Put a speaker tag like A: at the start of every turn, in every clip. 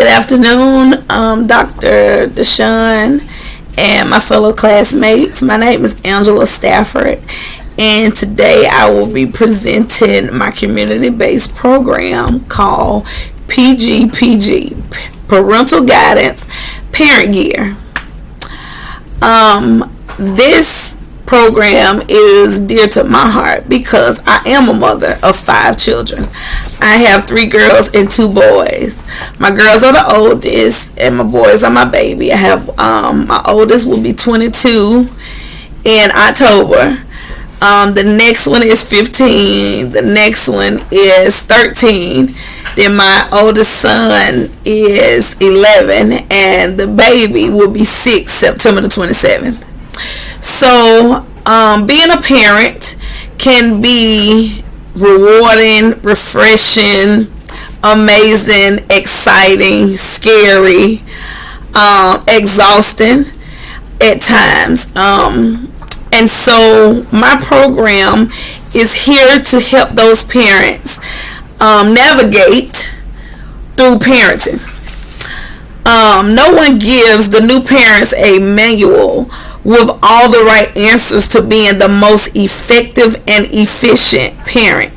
A: Good afternoon, Dr. Deshawn and my fellow classmates. My name is Angela Stafford, and today I will be presenting my community-based program called PGPG, Parental Guidance Parent Gear. This program is dear to my heart because I am a mother of 5 children. I have 3 girls and 2 boys. My girls are the oldest and my boys are my baby. I have my oldest will be 22 in October. The next one is 15. The next one is 13. Then my oldest son is 11 and the baby will be 6 September the 27th. So, being a parent can be rewarding, refreshing, amazing, exciting, scary, exhausting at times. And so my program is here to help those parents navigate through parenting. No one gives the new parents a manual with all the right answers to being the most effective and efficient parent.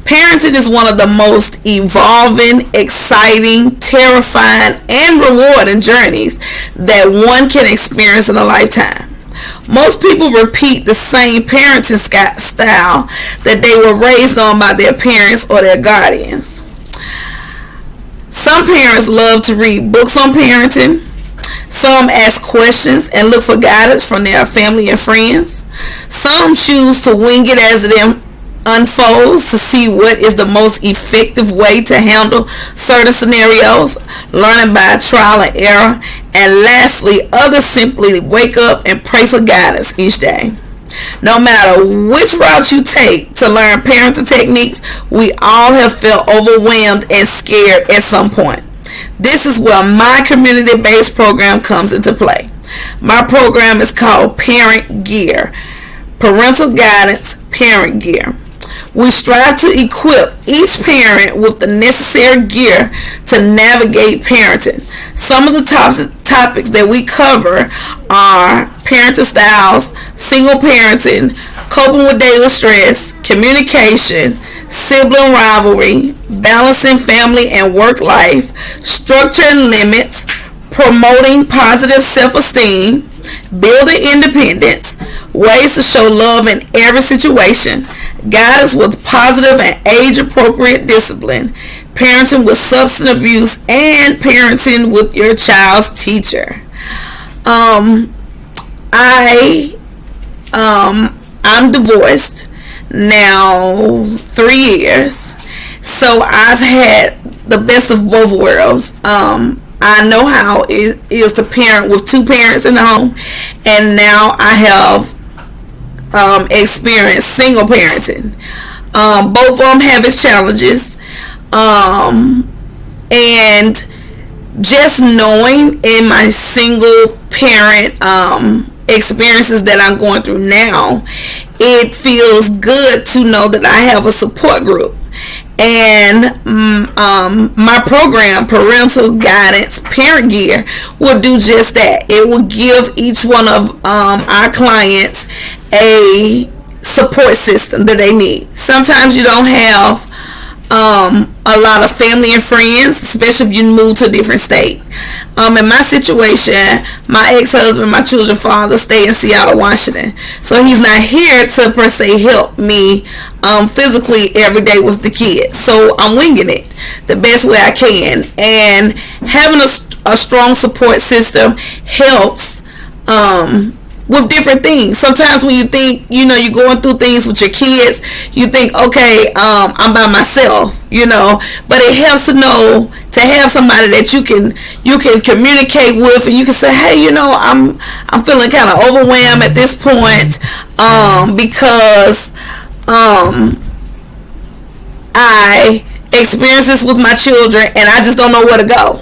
A: Parenting is one of the most evolving, exciting, terrifying, and rewarding journeys that one can experience in a lifetime. Most people repeat the same parenting style that they were raised on by their parents or their guardians. Some parents love to read books on parenting. Some ask questions and look for guidance from their family and friends. Some choose to wing it as it unfolds to see what is the most effective way to handle certain scenarios, learning by trial and error. And lastly, others simply wake up and pray for guidance each day. No matter which route you take to learn parenting techniques, we all have felt overwhelmed and scared at some point. This is where my community-based program comes into play. My program is called Parent Gear, Parental Guidance Parent Gear. We strive to equip each parent with the necessary gear to navigate parenting. Some of the topics that we cover are parenting styles, single parenting, coping with daily stress, communication, sibling rivalry, balancing family and work life, structure and limits, promoting positive self-esteem, building independence, ways to show love in every situation, guidance with positive and age-appropriate discipline, parenting with substance abuse, and parenting with your child's teacher. I'm divorced now 3 years, so I've had the best of both worlds. I know how it is to parent with 2 parents in the home, and now I have experienced single parenting. Both of them have its challenges, and just knowing in my single parent experiences that I'm going through now, it feels good to know that I have a support group. And my program, Parental Guidance Parent Gear, will do just that. It will give each one of our clients a support system that they need. Sometimes you don't have a lot of family and friends, especially if you move to a different state. In my situation, my ex-husband, my children's father, stay in Seattle, Washington, so he's not here to per se help me physically every day with the kids. So I'm winging it the best way I can, and having a strong support system helps with different things. Sometimes when you think, you're going through things with your kids, you think, okay, I'm by myself, but it helps to know, to have somebody that you can communicate with, and you can say, hey, I'm feeling kind of overwhelmed at this point, because I experienced this with my children and I just don't know where to go.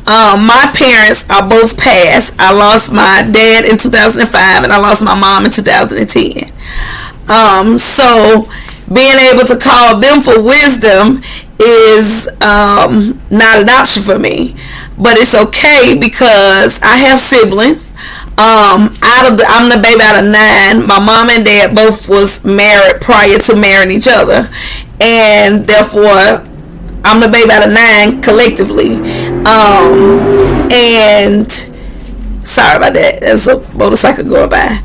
A: My parents are both passed. I lost my dad in 2005 and I lost my mom in 2010. So being able to call them for wisdom is not an option for me. But it's okay because I have siblings. I'm the baby out of 9. My mom and dad both was married prior to marrying each other, and therefore I'm the baby out of 9 collectively. And sorry about that. There's a motorcycle going by.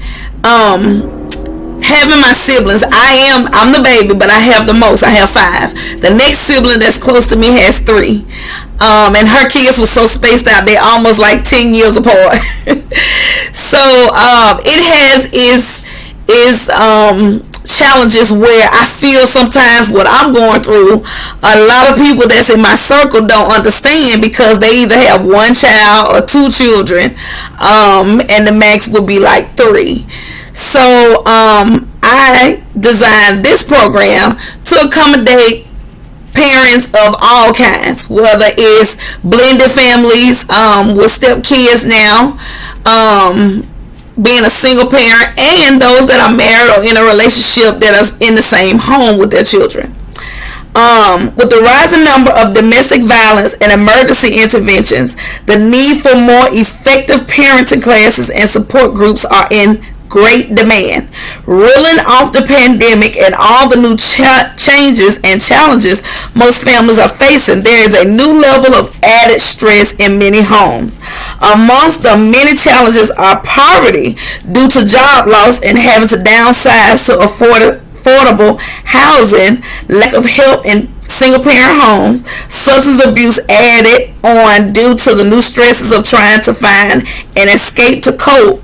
A: Having my siblings, I'm the baby, but I have the most. I have 5. The next sibling that's close to me has 3. And her kids were so spaced out, they're almost like 10 years apart. So it has its challenges where I feel sometimes what I'm going through, a lot of people that's in my circle don't understand, because they either have 1 child or 2 children, and the max would be like 3. So I designed this program to accommodate parents of all kinds, whether it's blended families with step kids now, being a single parent, and those that are married or in a relationship that are in the same home with their children. With the rising number of domestic violence and emergency interventions, the need for more effective parenting classes and support groups are in great demand. Reeling off the pandemic and all the new changes and challenges most families are facing, there is a new level of added stress in many homes. Amongst the many challenges are poverty due to job loss and having to downsize to affordable housing, lack of help in single parent homes, substance abuse added on due to the new stresses of trying to find an escape to cope,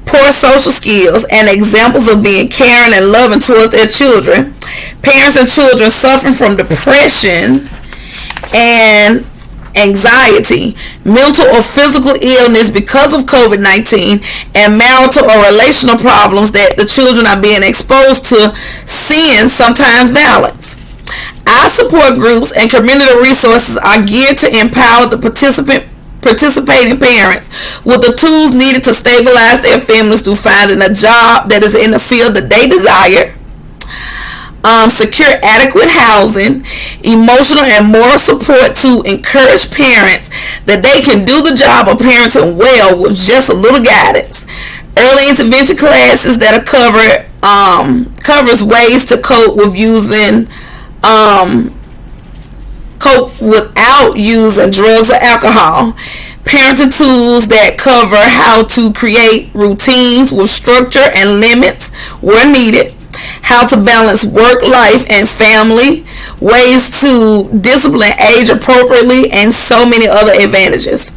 A: poor social skills, and examples of being caring and loving towards their children. Parents and children suffering from depression and anxiety, mental or physical illness because of COVID-19, and marital or relational problems that the children are being exposed to, seeing sometimes violence. Our support groups and community resources are geared to empower the participating parents with the tools needed to stabilize their families through finding a job that is in the field that they desire, secure adequate housing, emotional and moral support to encourage parents that they can do the job of parenting well with just a little guidance, early intervention classes that are covers ways to cope without using drugs or alcohol, parenting tools that cover how to create routines with structure and limits where needed, how to balance work life and family, ways to discipline age appropriately, and so many other advantages.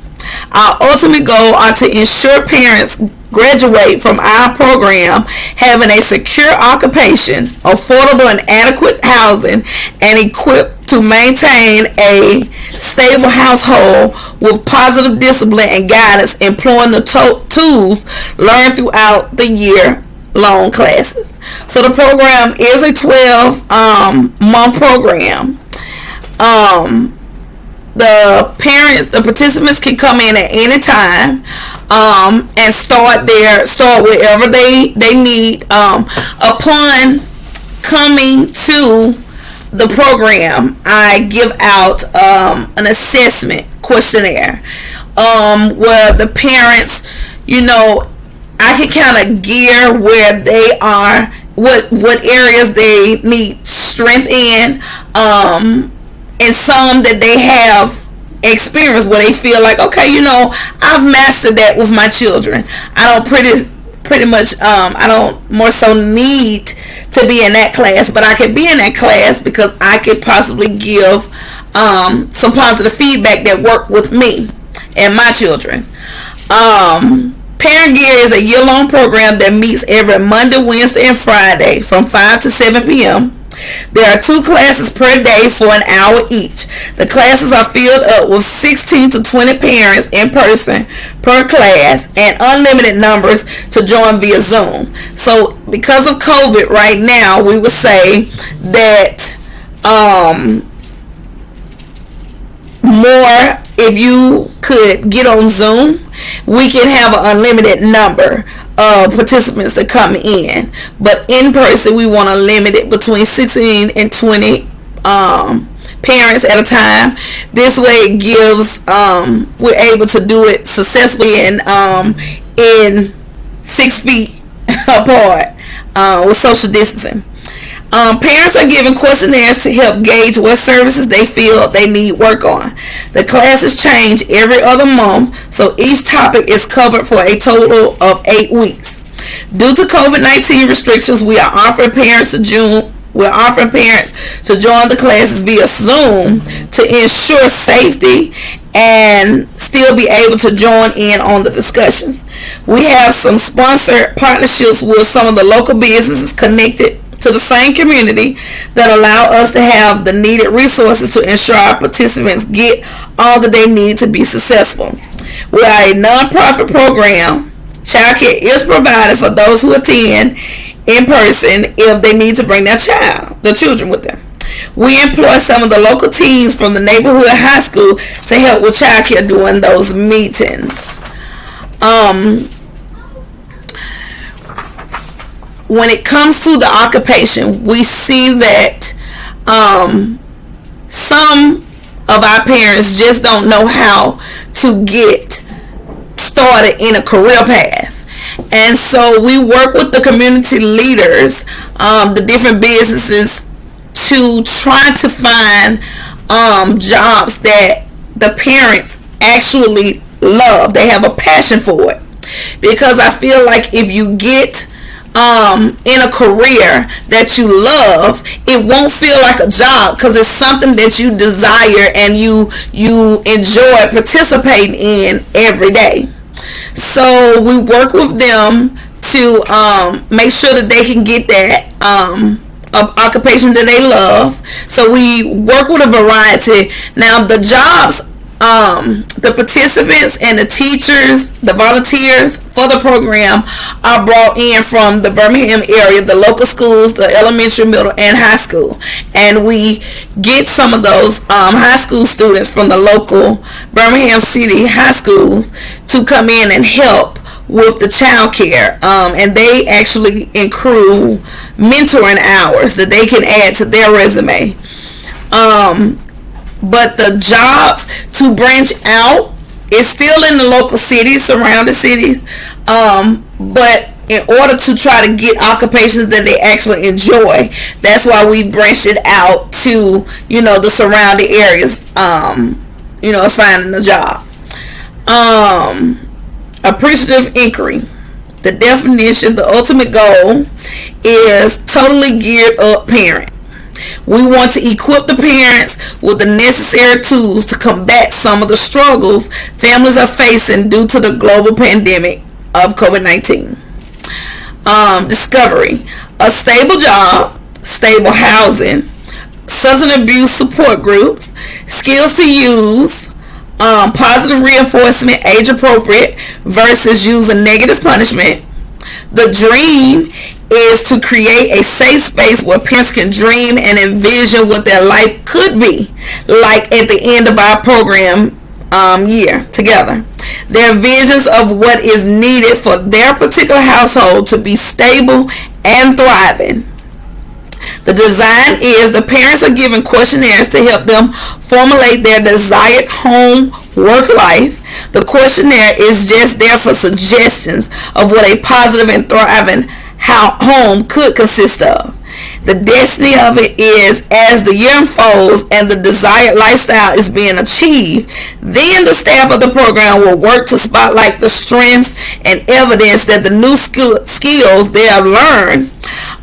A: Our ultimate goal are to ensure parents graduate from our program having a secure occupation, affordable and adequate housing, and equipped to maintain a stable household with positive discipline and guidance, employing the tools learned throughout the year-long classes. So the program is a 12-month program. The participants can come in at any time and start wherever they need. Upon coming to the program, I give out an assessment questionnaire where the parents, I can kind of gear where they are, what areas they need strength in, and some that they have experience where they feel like, okay, I've mastered that with my children. I don't pretty much I don't more so need to be in that class, but I could be in that class because I could possibly give some positive feedback that worked with me and my children. Parent Gear is a year-long program that meets every Monday, Wednesday, and Friday from 5 to 7 p.m. There are 2 classes per day for an hour each. The classes are filled up with 16 to 20 parents in person per class, and unlimited numbers to join via Zoom. So because of COVID right now, we would say that more, if you could get on Zoom, we can have an unlimited number participants that come in. But in person, we want to limit it between 16 and 20 parents at a time. This way it gives we're able to do it successfully in 6 feet apart with social distancing. Parents are given questionnaires to help gauge what services they feel they need work on. The classes change every other month, so each topic is covered for a total of 8 weeks. Due to COVID-19 restrictions, we are offering parents to join the classes via Zoom to ensure safety and still be able to join in on the discussions. We have some sponsored partnerships with some of the local businesses connected to the same community that allow us to have the needed resources to ensure our participants get all that they need to be successful. We are a non-profit program. Childcare is provided for those who attend in person if they need to bring their children with them. We employ some of the local teams from the neighborhood high school to help with childcare during those meetings. When it comes to the occupation, we see that some of our parents just don't know how to get started in a career path. And so we work with the community leaders, the different businesses, to try to find jobs that the parents actually love. They have a passion for it. Because I feel like if you get in a career that you love, it won't feel like a job because it's something that you desire and you enjoy participating in every day. So we work with them to make sure that they can get that occupation that they love. So we work with a variety. Now the jobs, the participants and the teachers, the volunteers for the program are brought in from the Birmingham area, the local schools, the elementary, middle, and high school. And we get some of those high school students from the local Birmingham City high schools to come in and help with the child care. And they actually accrue mentoring hours that they can add to their resume. But the jobs to branch out is still in the local cities, surrounding cities. But in order to try to get occupations that they actually enjoy, that's why we branched it out to, the surrounding areas, finding a job. Appreciative inquiry. The definition, the ultimate goal is totally geared up parent. We want to equip the parents with the necessary tools to combat some of the struggles families are facing due to the global pandemic of COVID-19. Discovery. A stable job, stable housing, substance abuse support groups, skills to use, positive reinforcement, age appropriate versus using negative punishment. The dream is to create a safe space where parents can dream and envision what their life could be like at the end of our program year together. Their visions of what is needed for their particular household to be stable and thriving. The design is the parents are given questionnaires to help them formulate their desired home work life. The questionnaire is just there for suggestions of what a positive and thriving home could consist of. The destiny of it is, as the year unfolds and the desired lifestyle is being achieved, then the staff of the program will work to spotlight the strengths and evidence that the new skills they have learned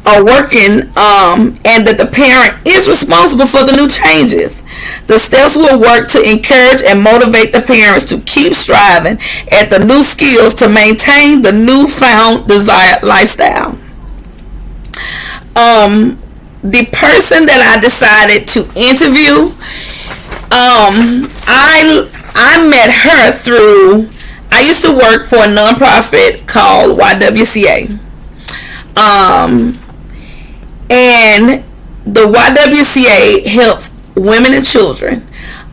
A: are working, and that the parent is responsible for the new changes. The steps will work to encourage and motivate the parents to keep striving at the new skills to maintain the newfound desired lifestyle. The person that I decided to interview, I met her through, I used to work for a nonprofit called YWCA. And the YWCA helps women and children.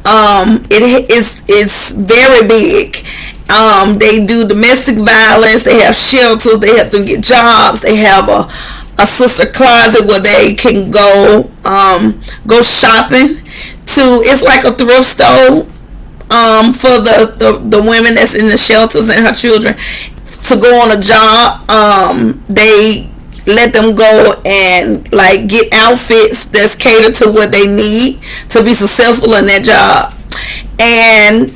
A: It's very big, They do domestic violence. They have shelters. They help them get jobs. They have a sister closet where they can go shopping. It's like a thrift store for the women that's in the shelters and her children to go on a job. They let them go and like get outfits that's catered to what they need to be successful in that job. And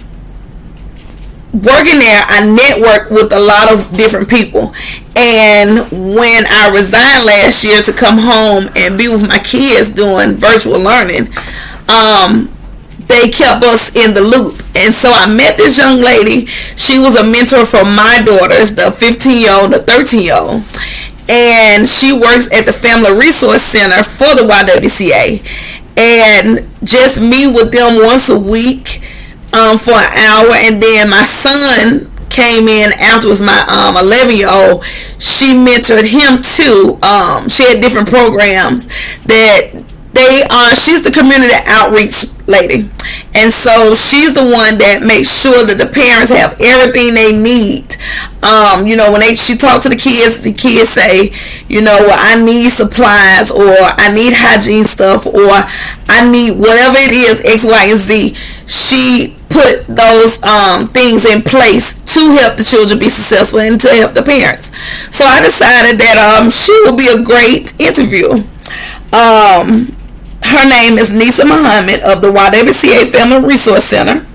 A: working there, I networked with a lot of different people. And when I resigned last year to come home and be with my kids doing virtual learning, they kept us in the loop. And so I met this young lady. She was a mentor for my daughters, the 15-year-old, the 13-year-old. And she works at the Family Resource Center for the YWCA. And just meet with them once a week for an hour. And then my son came in afterwards, my 11-year-old. She mentored him too. She had different programs that she's the community outreach lady, and so she's the one that makes sure that the parents have everything they need. When she talk to the kids say, well, I need supplies, or I need hygiene stuff, or I need whatever it is, X, Y, and Z. She put those things in place to help the children be successful and to help the parents. So I decided that she will be a great interview. Her name is Nisa Muhammad of the YWCA Family Resource Center.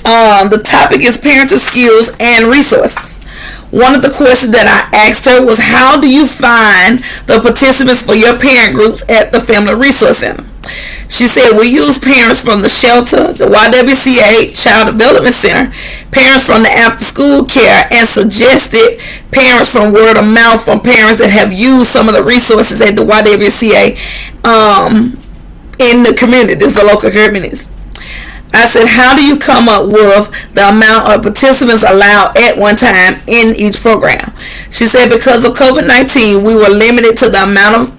A: The topic is parenting skills and resources. One of the questions that I asked her was, how do you find the participants for your parent groups at the Family Resource Center? She said, we use parents from the shelter, the YWCA Child Development Center, parents from the after school care, and suggested parents from word of mouth from parents that have used some of the resources at the YWCA in the communities, the local communities. I said, how do you come up with the amount of participants allowed at one time in each program? She said, because of COVID-19, we were limited to the amount of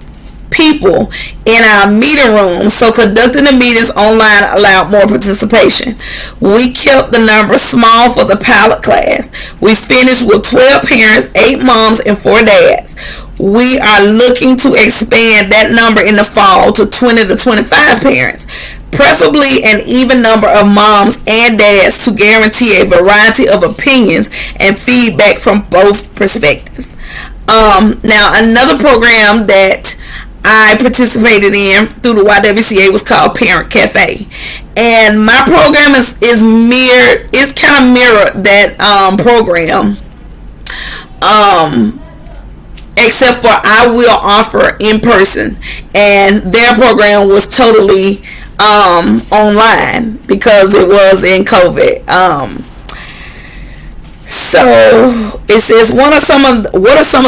A: people in our meeting rooms, so conducting the meetings online allowed more participation. We kept the number small for the pilot class. We finished with 12 parents, 8 moms, and 4 dads. We are looking to expand that number in the fall to 20 to 25 parents, preferably an even number of moms and dads to guarantee a variety of opinions and feedback from both perspectives. Now, another program that I participated in through the YWCA was called Parent Cafe, and my program is kind of mirrored that program, except for I will offer in person, and their program was totally online because it was in COVID. So it says, what are some of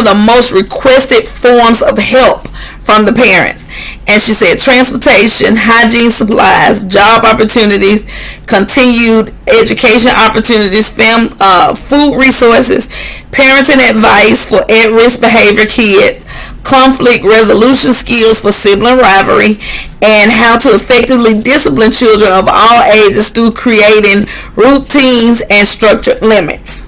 A: the most requested forms of help from the parents? And she said transportation, hygiene supplies, job opportunities, continued education opportunities, food resources, parenting advice for at-risk behavior kids, conflict resolution skills for sibling rivalry, and how to effectively discipline children of all ages through creating routines and structured limits.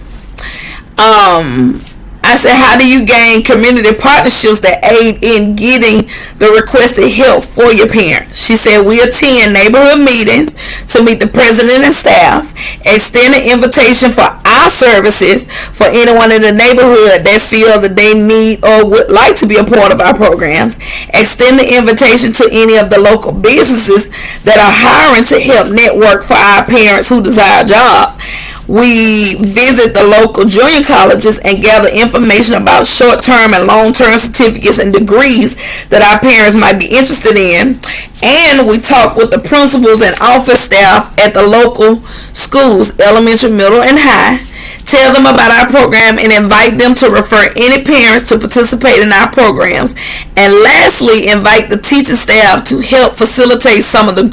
A: I said, how do you gain community partnerships that aid in getting the requested help for your parents? She said, we attend neighborhood meetings to meet the president and staff, extend an invitation for our services for anyone in the neighborhood that feel that they need or would like to be a part of our programs, extend the invitation to any of the local businesses that are hiring to help network for our parents who desire a job. We visit the local junior colleges and gather information about short-term and long-term certificates and degrees that our parents might be interested in. And we talk with the principals and office staff at the local schools, elementary, middle, and high. Tell them about our program and invite them to refer any parents to participate in our programs. And lastly, invite the teaching staff to help facilitate some of the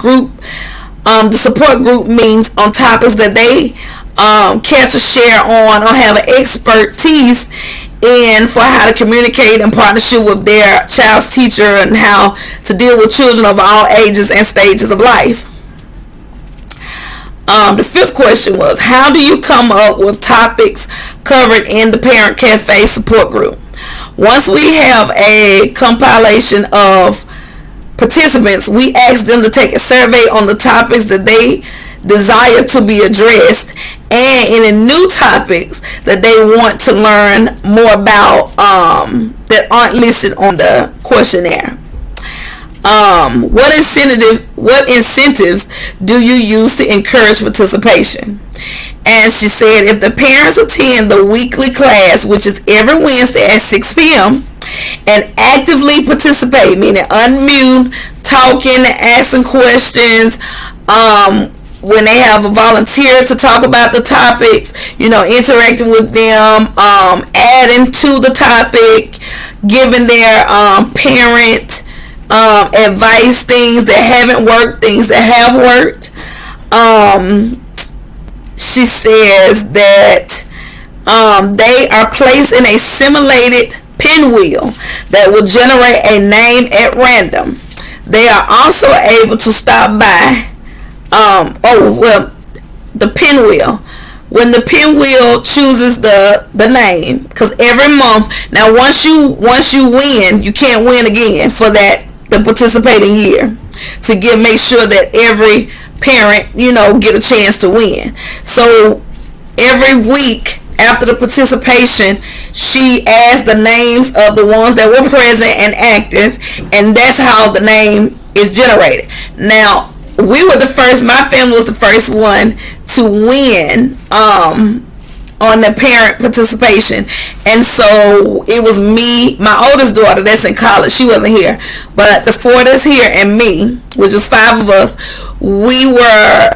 A: the support group meetings on topics that they care to share on or have an expertise in for how to communicate in partnership with their child's teacher and how to deal with children of all ages and stages of life. The fifth question was, how do you come up with topics covered in the Parent Cafe support group? Once we have a compilation of participants, we ask them to take a survey on the topics that they desire to be addressed and any new topics that they want to learn more about that aren't listed on the questionnaire. What incentives do you use to encourage participation? And she said, if the parents attend the weekly class, which is every Wednesday at 6 p.m., and actively participate, meaning unmute, talking, asking questions, when they have a volunteer to talk about the topics, interacting with them, adding to the topic, giving their parent advice, things that haven't worked, things that have worked. She says that they are placed in a simulated pinwheel that will generate a name at random. They are also able to stop by the pinwheel. When the pinwheel chooses the name, because every month, now once you win, you can't win again for the participating year, to make sure that every parent get a chance to win. So every week after the participation, she adds the names of the ones that were present and active, and that's how the name is generated. Now, my family was the first one to win on the parent participation, and so it was me, my oldest daughter that's in college, she wasn't here, but the four that's here and me, which is 5 of us, we were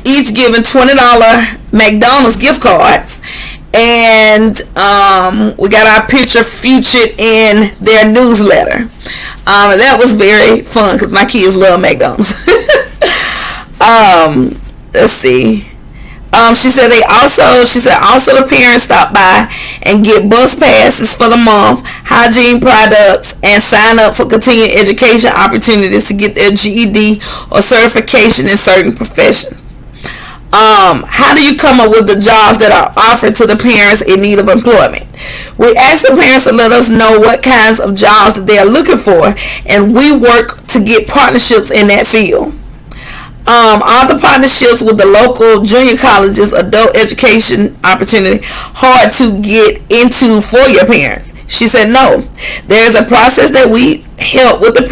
A: each given $20 McDonald's gift cards, and we got our picture featured in their newsletter. That was very fun because my kids love McDonald's. Let's see. She said also the parents stop by and get bus passes for the month, hygiene products, and sign up for continuing education opportunities to get their GED or certification in certain professions. How do you come up with the jobs that are offered to the parents in need of employment? We ask the parents to let us know what kinds of jobs that they are looking for, and we work to get partnerships in that field. Are the partnerships with the local junior colleges, adult education opportunity, hard to get into for your parents? She said no. There is a process that we help the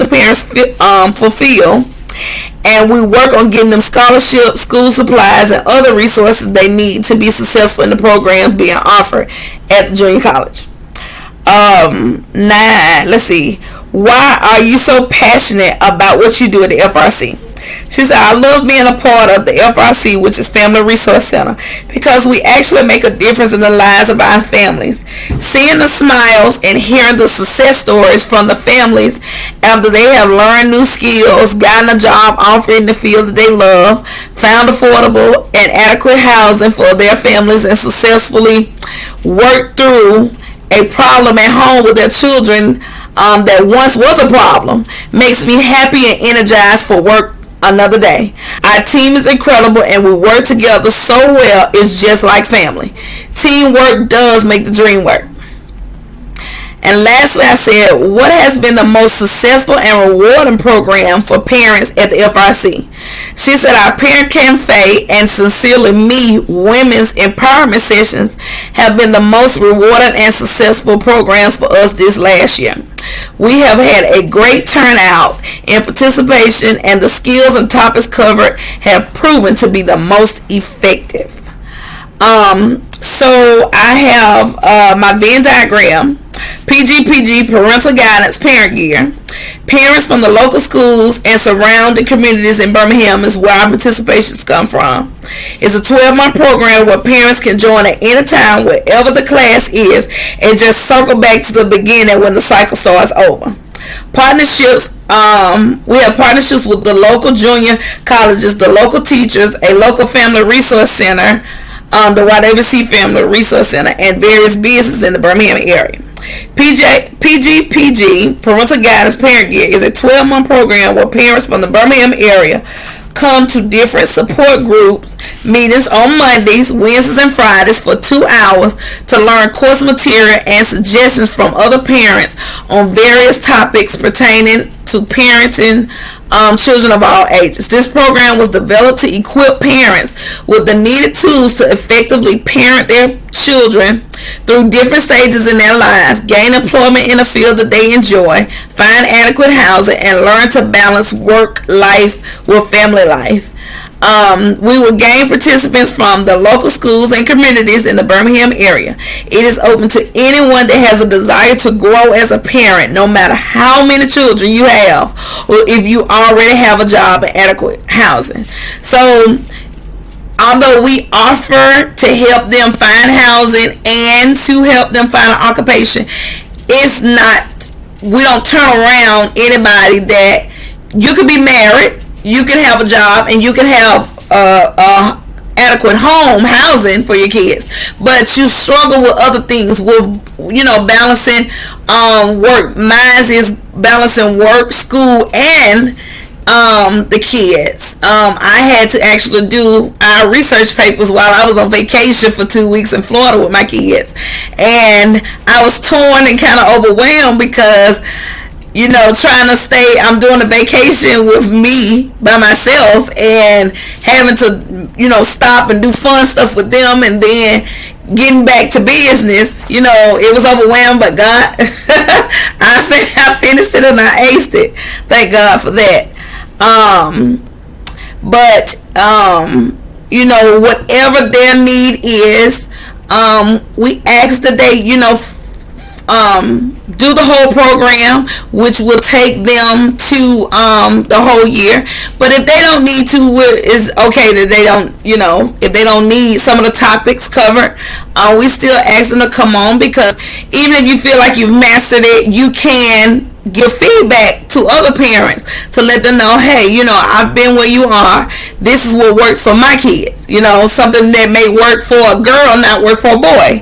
A: parents fulfill, and we work on getting them scholarships, school supplies, and other resources they need to be successful in the program being offered at the junior college. 9. Let's see. Why are you so passionate about what you do at the FRC? She said, I love being a part of the FRC, which is Family Resource Center, because we actually make a difference in the lives of our families. Seeing the smiles and hearing the success stories from the families after they have learned new skills, gotten a job offered in the field that they love, found affordable and adequate housing for their families, and successfully worked through a problem at home with their children that once was a problem, makes me happy and energized for work another day. Our team is incredible and we work together so well. It's just like family. Teamwork does make the dream work. And lastly, I said, what has been the most successful and rewarding program for parents at the FRC? She said, our Parent Cafe and Sincerely Me Women's Empowerment Sessions have been the most rewarding and successful programs for us this last year. We have had a great turnout in participation, and the skills and topics covered have proven to be the most effective. So I have my Venn diagram. PGPG, Parental Guidance, Parent Gear. Parents from the local schools and surrounding communities in Birmingham is where our participations come from. It's a 12-month program where parents can join at any time, wherever the class is, and just circle back to the beginning when the cycle starts over. Partnerships, we have partnerships with the local junior colleges, the local teachers, a local family resource center, the YWC Family Resource Center, and various businesses in the Birmingham area. PGPG, Parental Guidance Parent Gear, is a 12-month program where parents from the Birmingham area come to different support groups meetings on Mondays, Wednesdays, and Fridays for 2 hours to learn course material and suggestions from other parents on various topics pertaining to parenting children of all ages. This program was developed to equip parents with the needed tools to effectively parent their children through different stages in their lives, gain employment in a field that they enjoy, find adequate housing, and learn to balance work life with family life. We will gain participants from the local schools and communities in the Birmingham area. It is open to anyone that has a desire to grow as a parent, no matter how many children you have, or if you already have a job and adequate housing. So, although we offer to help them find housing and to help them find an occupation, it's not, we don't turn around anybody that you could be married, you can have a job, and you can have adequate housing for your kids, but you struggle with other things, with balancing work. Mine is balancing work, school, and the kids. I had to actually do our research papers while I was on vacation for 2 weeks in Florida with my kids, and I was torn and kind of overwhelmed because trying to stay, I'm doing a vacation with me by myself and having to, stop and do fun stuff with them, and then getting back to business. It was overwhelmed, but God, I finished it and I aced it. Thank God for that. Whatever their need is, we ask that they, do the whole program, which will take them to the whole year. But if they don't need to, it's okay that they don't, if they don't need some of the topics covered, we still ask them to come on, because even if you feel like you've mastered it, you can give feedback to other parents to let them know, hey, I've been where you are. This is what works for my kids. Something that may work for a girl not work for a boy,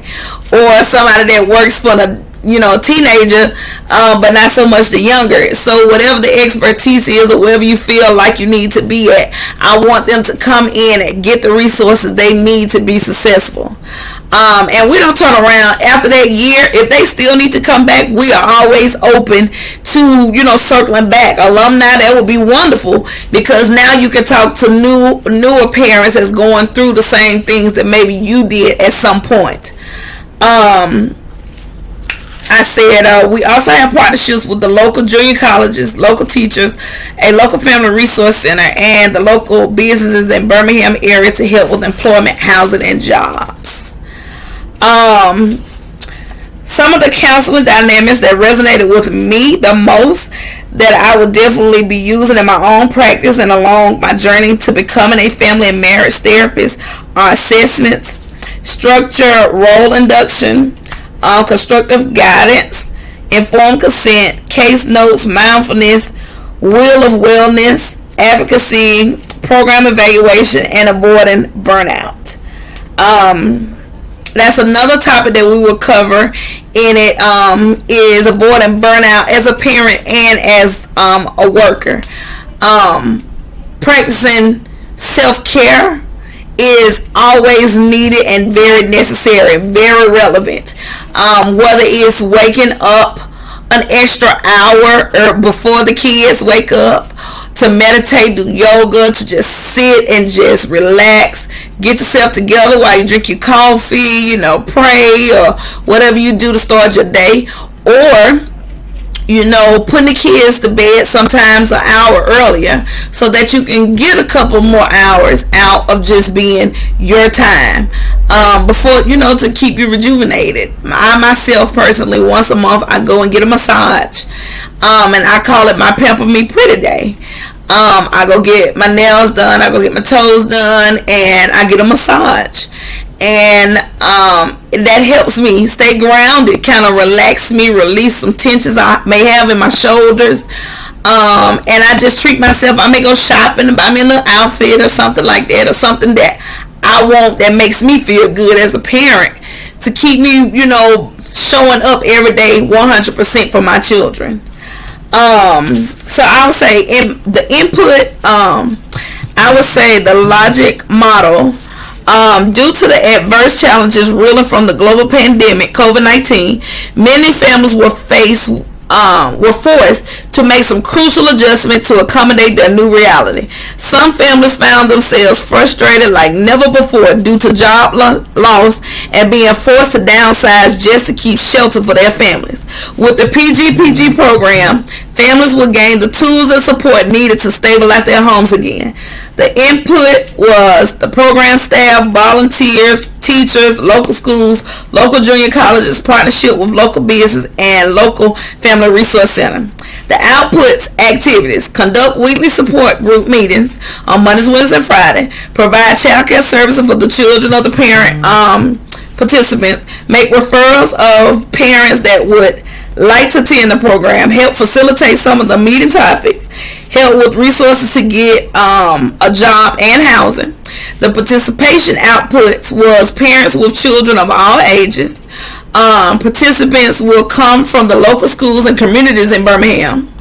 A: or somebody that works for the teenager, but not so much the younger. So whatever the expertise is, or wherever you feel like you need to be at, I want them to come in and get the resources they need to be successful. And we don't turn around after that year. If they still need to come back, we are always open to, circling back. Alumni, that would be wonderful, because now you can talk to newer parents that's going through the same things that maybe you did at some point. I said we also have partnerships with the local junior colleges, local teachers, a local family resource center, and the local businesses in Birmingham area to help with employment, housing, and jobs. Some of the counseling dynamics that resonated with me the most, that I would definitely be using in my own practice and along my journey to becoming a family and marriage therapist, are assessments, structure, role induction, constructive guidance, informed consent, case notes, mindfulness, wheel of wellness, advocacy, program evaluation, and avoiding burnout. That's another topic that we will cover in it, is avoiding burnout as a parent and as a worker. Practicing self-care is always needed and very necessary, very relevant. Whether it's waking up an extra hour or before the kids wake up, to meditate, do yoga, to just sit and just relax, get yourself together while you drink your coffee, pray, or whatever you do to start your day, or putting the kids to bed sometimes an hour earlier, so that you can get a couple more hours out of just being your time, before, to keep you rejuvenated. I myself personally, once a month, I go and get a massage, and I call it my Pamper Me Pretty Day. I go get my nails done, I go get my toes done, and I get a massage. And that helps me stay grounded, kind of relax me, release some tensions I may have in my shoulders. And I just treat myself. I may go shopping and buy me a little outfit or something like that, or something that I want that makes me feel good as a parent, to keep me, showing up every day 100% for my children. So I would say the input, I would say the Logic model. Due to the adverse challenges reeling from the global pandemic, COVID-19, many families were forced to make some crucial adjustments to accommodate their new reality. Some families found themselves frustrated like never before due to job loss and being forced to downsize just to keep shelter for their families. With the PGPG program, families will gain the tools and support needed to stabilize their homes again. The input was the program staff, volunteers, teachers, local schools, local junior colleges, partnership with local business, and local family resource center. The outputs activities: conduct weekly support group meetings on Mondays, Wednesdays, and Friday. Provide child care services for the children of the parent participants. Make referrals of parents that would like to attend the program. Help facilitate some of the meeting topics. Help with resources to get a job and housing. The participation outputs was parents with children of all ages. Participants will come from the local schools and communities in Birmingham.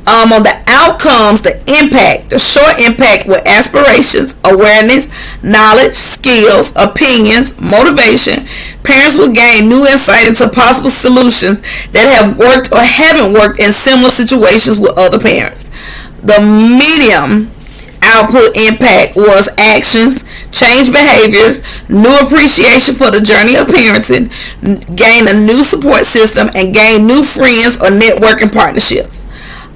A: On the outcomes, the impact, the short impact with aspirations, awareness, knowledge, skills, opinions, motivation. Parents will gain new insight into possible solutions that have worked or haven't worked in similar situations with other parents. The medium output impact was actions, change behaviors, new appreciation for the journey of parenting, gain a new support system, and gain new friends or networking partnerships.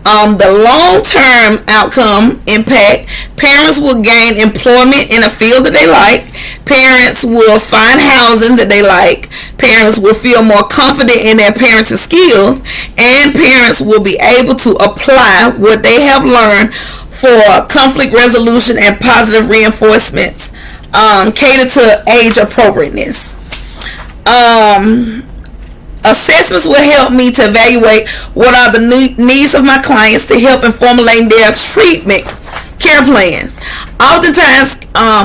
A: The long-term outcome impact: parents will gain employment in a field that they like. Parents will find housing that they like. Parents will feel more confident in their parenting skills, and parents will be able to apply what they have learned for conflict resolution and positive reinforcements, cater to age appropriateness. Assessments will help me to evaluate what are the needs of my clients to help in formulating their treatment care plans. Oftentimes,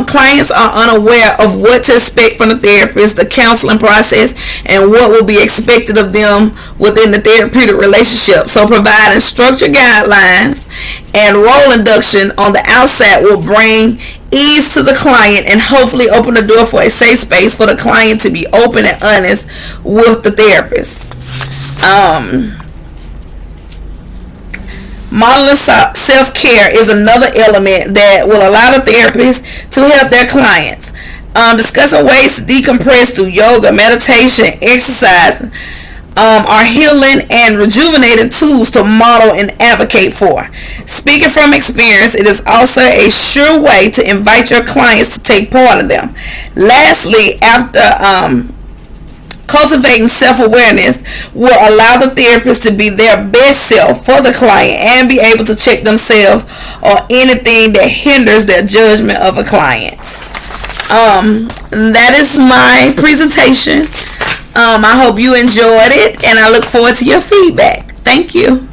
A: clients are unaware of what to expect from the therapist, the counseling process, and what will be expected of them within the therapeutic relationship. So providing structured guidelines and role induction on the outside will bring ease to the client and hopefully open the door for a safe space for the client to be open and honest with the therapist. Modeling self-care is another element that will allow the therapist to help their clients. Discussing ways to decompress through yoga, meditation, exercise are healing and rejuvenating tools to model and advocate for. Speaking from experience, it is also a sure way to invite your clients to take part in them. Lastly, after cultivating self-awareness will allow the therapist to be their best self for the client and be able to check themselves on anything that hinders their judgment of a client. That is my presentation. I hope you enjoyed it, and I look forward to your feedback. Thank you.